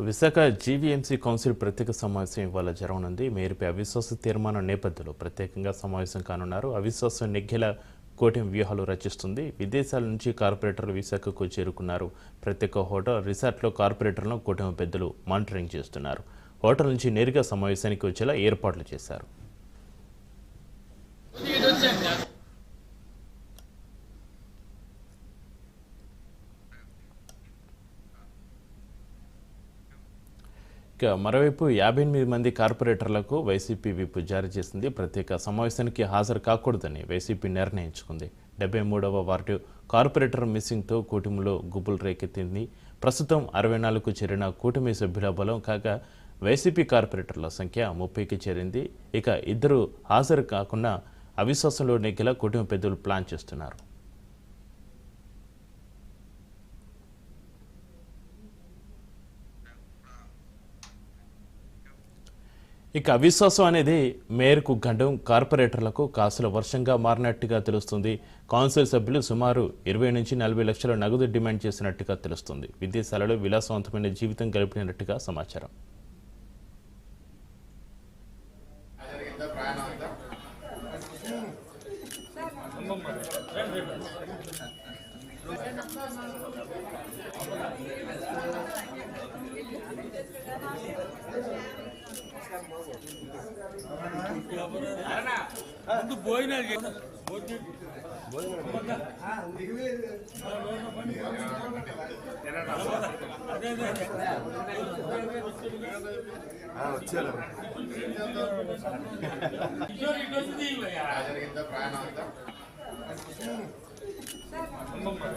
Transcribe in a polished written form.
Visakha GVMC council ప్రత్యేక సమావేశం ఇవాళ జరగనుంది. మేయర్పై అవిశ్వాస తీర్మానం నేపథ్యంలో ప్రత్యేకంగా సమావేశం కానున్నారు. అవిశ్వాసం నెగ్గిల కూటమి వ్యూహాలు రచిస్తుంది. విదేశాల నుంచి కార్పొరేటర్లు విశాఖకు చేరుకున్నారు. ప్రత్యేక హోటల్ రిసార్ట్లో కార్పొరేటర్లను కూటమి పెద్దలు మానిటరింగ్ చేస్తున్నారు. హోటల్ నుంచి నేరుగా సమావేశానికి వచ్చేలా ఏర్పాట్లు చేశారు. ఇక మరోవైపు 58 మంది కార్పొరేటర్లకు వైసీపీ విప్ జారీ చేసింది. ప్రత్యేక సమావేశానికి హాజరు కాకూడదని వైసీపీ నిర్ణయించుకుంది. 73వ వార్డు కార్పొరేటర్ మిస్సింగ్తో కూటమిలో గుబులు రేకెత్తింది. ప్రస్తుతం 64కు చేరిన కూటమి సభ్యుల బలం కాగా వైసీపీ కార్పొరేటర్ల సంఖ్య 30కి చేరింది. ఇక ఇద్దరు హాజరు కాకుండా అవిశ్వాసంలో నెగ్గిలా కూటమి పెద్దలు ప్లాన్ చేస్తున్నారు. ఇక అవిశ్వాసం అనేది మేయర్కు గండం, కార్పొరేటర్లకు కాసుల వర్షంగా మారినట్టుగా తెలుస్తుంది. కౌన్సిల్ సభ్యులు సుమారు 20 నుంచి 40 లక్షల నగదు డిమాండ్ చేసినట్టుగా తెలుస్తుంది. విదేశాలలో విలాసవంతమైన జీవితం గడిపినట్టుగా సమాచారం. ముందు భోజనాలు వచ్చారు.